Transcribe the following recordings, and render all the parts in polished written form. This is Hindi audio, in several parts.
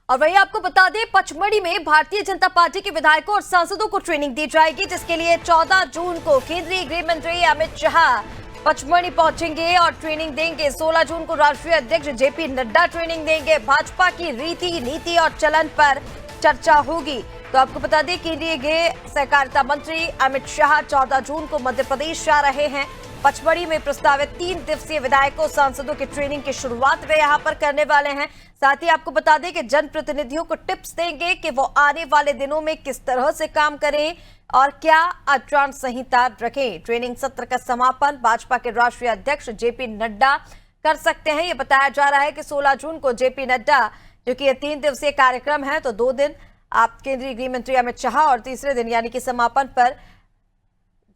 और वहीं आपको बता दें, पचमढ़ी में भारतीय जनता पार्टी के विधायकों और सांसदों को ट्रेनिंग दी जाएगी, जिसके लिए 14 जून को केंद्रीय गृह मंत्री अमित शाह पचमढ़ी पहुंचेंगे और ट्रेनिंग देंगे। 16 जून को राष्ट्रीय अध्यक्ष जेपी नड्डा ट्रेनिंग देंगे। भाजपा की रीति, नीति और चलन पर चर्चा होगी। तो आपको बता दें, केंद्रीय गृह सहकारिता मंत्री अमित शाह 14 जून को मध्य प्रदेश जा रहे हैं। पचमढ़ी में प्रस्तावित 3 दिवसीय विधायकों सांसदों की ट्रेनिंग की शुरुआत वे यहां पर करने वाले हैं। साथ ही आपको बता दें कि जनप्रतिनिधियों को टिप्स देंगे कि वो आने वाले दिनों में किस तरह से काम करें और क्या आचार संहिता रखें। ट्रेनिंग सत्र का समापन भाजपा के राष्ट्रीय अध्यक्ष जेपी नड्डा कर सकते हैं। ये बताया जा रहा है कि 16 जून को जेपी नड्डा, क्योंकि ये 3 दिवसीय कार्यक्रम है, तो 2 दिन आप केंद्रीय गृह मंत्री अमित शाह और तीसरे दिन यानी कि समापन पर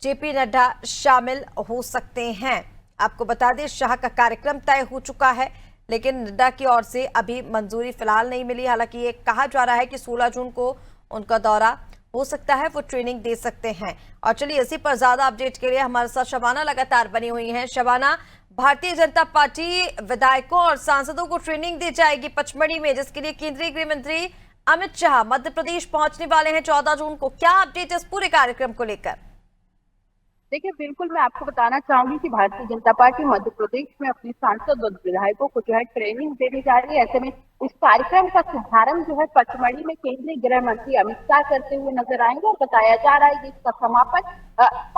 जेपी नड्डा शामिल हो सकते हैं। आपको बता दें, शाह का कार्यक्रम तय हो चुका है, लेकिन नड्डा की ओर से अभी मंजूरी फिलहाल नहीं मिली। हालांकि ये कहा जा रहा है कि 16 जून को उनका दौरा हो सकता है, वो ट्रेनिंग दे सकते हैं। और चलिए, इसी पर ज्यादा अपडेट के लिए हमारे साथ शबाना लगातार बनी हुई हैं। शबाना, भारतीय जनता पार्टी विधायकों और सांसदों को ट्रेनिंग दी जाएगी पचमढ़ी में, जिसके लिए केंद्रीय गृह मंत्री अमित शाह मध्य प्रदेश पहुंचने वाले हैं 14 जून को। क्या अपडेट इस पूरे कार्यक्रम को लेकर? देखिए, बिल्कुल मैं आपको बताना चाहूंगी कि भारतीय जनता पार्टी मध्य प्रदेश में अपने सांसद और विधायकों को जो है ट्रेनिंग देने जा रही है। ऐसे में इस कार्यक्रम का शुभारंभ जो है पचमढ़ी में केंद्रीय गृह मंत्री अमित शाह करते हुए नजर आएंगे और बताया जा रहा है कि इसका समापन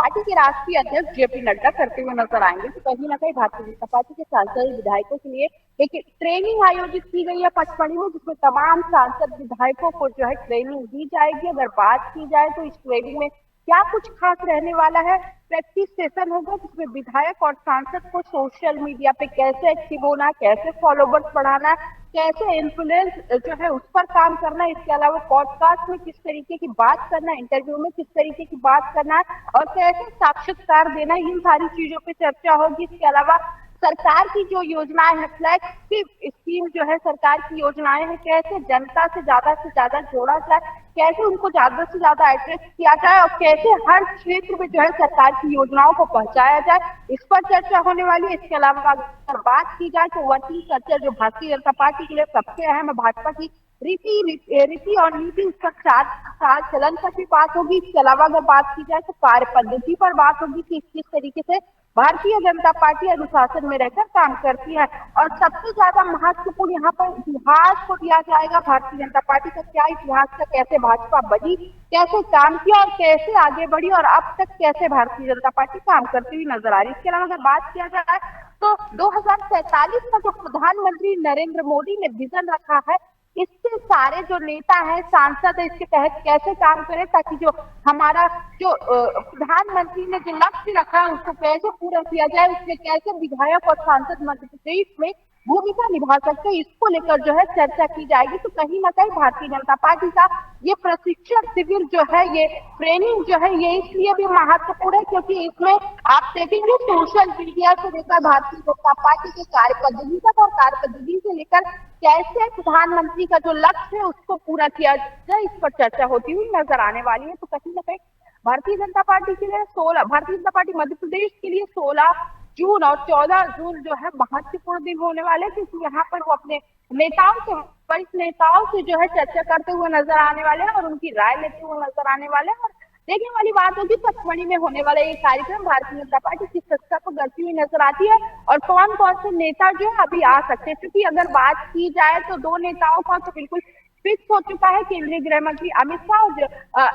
पार्टी के राष्ट्रीय अध्यक्ष जेपी नड्डा करते हुए नजर आएंगे। तो कहीं ना कहीं भारतीय जनता पार्टी के सांसद और विधायकों के लिए एक ट्रेनिंग आयोजित की गई है पचमढ़ी में, जिसमें तमाम सांसद विधायकों को जो है ट्रेनिंग दी जाएगी। अगर बात की जाए तो इस ट्रेनिंग में क्या कुछ खास रहने वाला है, प्रैक्टिस सेशन होगा जिसमें विधायक और सांसद को सोशल मीडिया पे कैसे एक्टिव होना, कैसे फॉलोवर्स बढ़ाना, कैसे इन्फ्लुएंस जो है उस पर काम करना, इसके अलावा पॉडकास्ट में किस तरीके की बात करना, इंटरव्यू में किस तरीके की बात करना और कैसे साक्षात्कार देना, इन सारी चीजों पे चर्चा होगी। इसके अलावा सरकार की जो योजनाएं हैं, फ्लैगशिप स्कीम जो है सरकार की योजनाएं हैं, कैसे जनता से ज्यादा जोड़ा जाए, कैसे उनको ज्यादा से ज्यादा एड्रेस किया जाए और कैसे हर क्षेत्र में जो है सरकार की योजनाओं को पहुंचाया जाए, इस पर चर्चा होने वाली है। इसके अलावा अगर बात की जाए तो वर्किंग कल्चर जो भारतीय जनता पार्टी के लिए सबसे अहम है, भाजपा की रीति और नीति, उसका 4 साल चलन पर भी बात होगी। इसके अलावा अगर बात की जाए तो कार्य पद्धति पर बात होगी कि किस तरीके से भारतीय जनता पार्टी अनुशासन में रहकर काम करती है। और सबसे ज्यादा महत्वपूर्ण यहाँ पर इतिहास को दिया जाएगा, भारतीय जनता पार्टी का क्या इतिहास था, कैसे भाजपा बनी, कैसे काम किया और कैसे आगे बढ़ी और अब तक कैसे भारतीय जनता पार्टी काम करती हुई नजर आ रही है। इसके अलावा अगर बात किया जाए तो 2047 का जो प्रधानमंत्री नरेंद्र मोदी ने विजन रखा है, इससे सारे जो नेता हैं, सांसद है, इसके तहत कैसे काम करें ताकि जो हमारा जो प्रधानमंत्री ने जो लक्ष्य रखा है उसको कैसे पूरा किया जाए, उसमें कैसे विधायक और सांसद मध्य प्रदेश में भूमिका निभा सकते हैं, इसको लेकर जो है चर्चा की जाएगी। तो कहीं ना कहीं भारतीय जनता पार्टी का ये प्रशिक्षण शिविर जो है, ये ट्रेनिंग जो है, ये इसलिए भी महत्वपूर्ण है क्योंकि इसमें आप देखेंगे सोशल मीडिया से लेकर भारतीय जनता पार्टी के कार्य पद्धति तक और कार्य पद्धति से लेकर कैसे प्रधानमंत्री का जो लक्ष्य है उसको पूरा किया जाए, इस पर चर्चा होती हुई नजर आने वाली है। तो कहीं ना कहीं भारतीय जनता पार्टी के लिए भारतीय जनता पार्टी मध्य प्रदेश के लिए 16 जून और 14 जून जो है महत्वपूर्ण दिन होने वाले, क्योंकि यहाँ पर वो अपने नेताओं से, वरिष्ठ नेताओं से जो है चर्चा करते हुए नजर आने वाले हैं और उनकी राय लेते हुए नजर आने वाले हैं। और देखने वाली बात होगी पचमढ़ी में होने वाला ये कार्यक्रम भारतीय जनता पार्टी किस कक्षा पर करती हुई नजर आती है और कौन कौन से नेता जो है अभी आ सकते हैं। क्योंकि अगर बात की जाए तो 2 नेताओं का तो बिल्कुल फिक्स हो चुका है, केंद्रीय गृह मंत्री अमित शाह और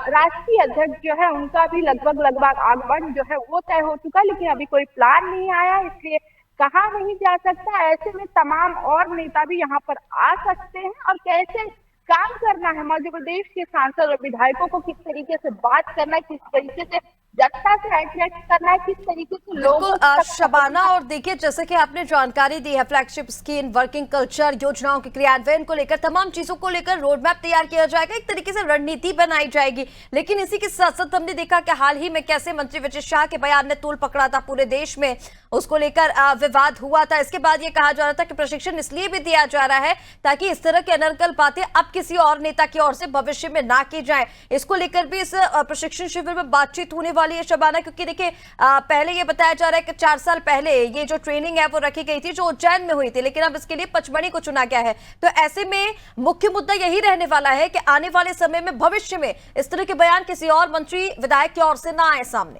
राष्ट्रीय अध्यक्ष जो है उनका भी लगभग आगमन जो है वो तय हो चुका है, लेकिन अभी कोई प्लान नहीं आया, इसलिए कहा नहीं जा सकता। ऐसे में तमाम और नेता भी यहाँ पर आ सकते हैं और कैसे काम करना है, मध्य प्रदेश के सांसद और विधायकों को किस तरीके से बात करना है, किस तरीके से जनता से अट्रैक्ट करना है, किस तरीके से लोगों शबाना। और देखिए, जैसे कि आपने जानकारी दी है, फ्लैगशिप स्कीम, वर्किंग कल्चर, योजनाओं के क्रियान्वयन को लेकर, तमाम चीजों को लेकर रोड मैप तैयार किया जाएगा, एक तरीके से रणनीति बनाई जाएगी। लेकिन इसी के साथ साथ हमने देखा कि हाल ही में कैसे मंत्री विजय शाह के बयान ने तूल पकड़ा था पूरे देश में, उसको लेकर विवाद हुआ था। इसके बाद ये कहा जा रहा था कि प्रशिक्षण इसलिए भी दिया जा रहा है ताकि इस तरह की अनर्गल बातें अब किसी और नेता की ओर से भविष्य में ना की जाए। इसको लेकर भी इस प्रशिक्षण शिविर में बातचीत होने वाली वाली है शबाना, क्योंकि देखिए पहले ये बताया जा रहा है कि 4 साल पहले ये जो ट्रेनिंग है वो रखी गई थी जो उज्जैन में हुई थी, लेकिन अब इसके लिए पचमढ़ी को चुना गया है। तो ऐसे में मुख्य मुद्दा यही रहने वाला है कि आने वाले समय में भविष्य में इस तरह के बयान किसी और मंत्री विधायक की ओर से ना आए सामने।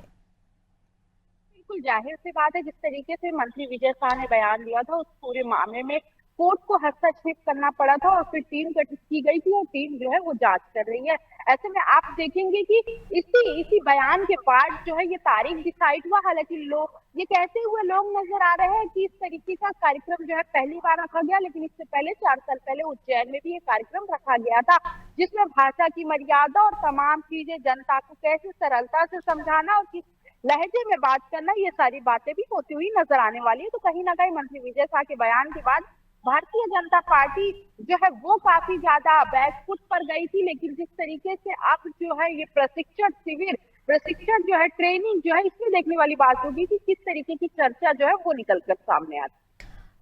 बिल्कुल जाहिर सी बात है, जिस तरीके से मंत्री विजय शाह ने बयान दिया था, उस पूरे मामले में कोर्ट को हस्तक्षेप करना पड़ा था और फिर टीम गठित की गई थी और टीम जो है वो जांच कर रही है। ऐसे में आप देखेंगे कि इसी बयान के बाद जो है ये तारीख डिसाइड हुआ। हालांकि लोग ये कहते हुए लोग नजर आ रहे हैं कि इस तरीके का कार्यक्रम जो है पहली बार रखा गया, लेकिन इससे पहले 4 साल पहले उज्जैन में भी ये कार्यक्रम रखा गया था, जिसमें भाषा की मर्यादा और तमाम चीजें, जनता को कैसे सरलता से समझाना और किस लहजे में बात करना, ये सारी बातें भी होती हुई नजर आने वाली है। तो कहीं ना कहीं मंत्री विजय शाह के बयान के बाद भारतीय जनता पार्टी जो है वो काफी ज्यादा बैकफुट पर गई थी। लेकिन जिस तरीके से आप जो है ये प्रशिक्षण शिविर, प्रशिक्षण जो है, ट्रेनिंग जो है, इसमें देखने वाली बात होगी कि किस तरीके की चर्चा जो है वो निकल कर सामने आती।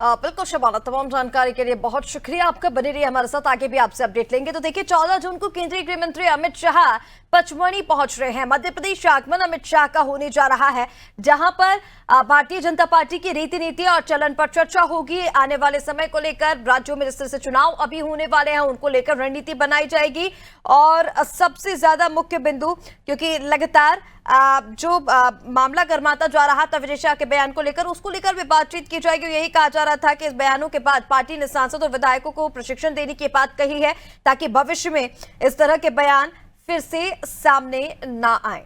बिल्कुल शबाना, तमाम जानकारी के लिए बहुत शुक्रिया आपका। बने रहिए हमारे साथ, आगे भी आपसे अपडेट लेंगे। तो देखिए 14 जून को केंद्रीय गृह मंत्री अमित शाह पचमढ़ी पहुंच रहे हैं। मध्य प्रदेश आगमन अमित शाह का होने जा रहा है, जहां पर भारतीय जनता पार्टी की रीति नीति और चलन पर चर्चा होगी। आने वाले समय को लेकर राज्यों में जिस तरह से चुनाव अभी होने वाले हैं उनको लेकर रणनीति बनाई जाएगी। और सबसे ज्यादा मुख्य बिंदु, क्योंकि लगातार जो मामला गर्माता जा रहा था विजय शाह के बयान को लेकर, उसको लेकर भी बातचीत की जाएगी। यही कहा जा रहा था कि इस बयानों के बाद पार्टी ने सांसद और विधायकों को प्रशिक्षण देने की बात कही है, ताकि भविष्य में इस तरह के बयान फिर से सामने ना आए।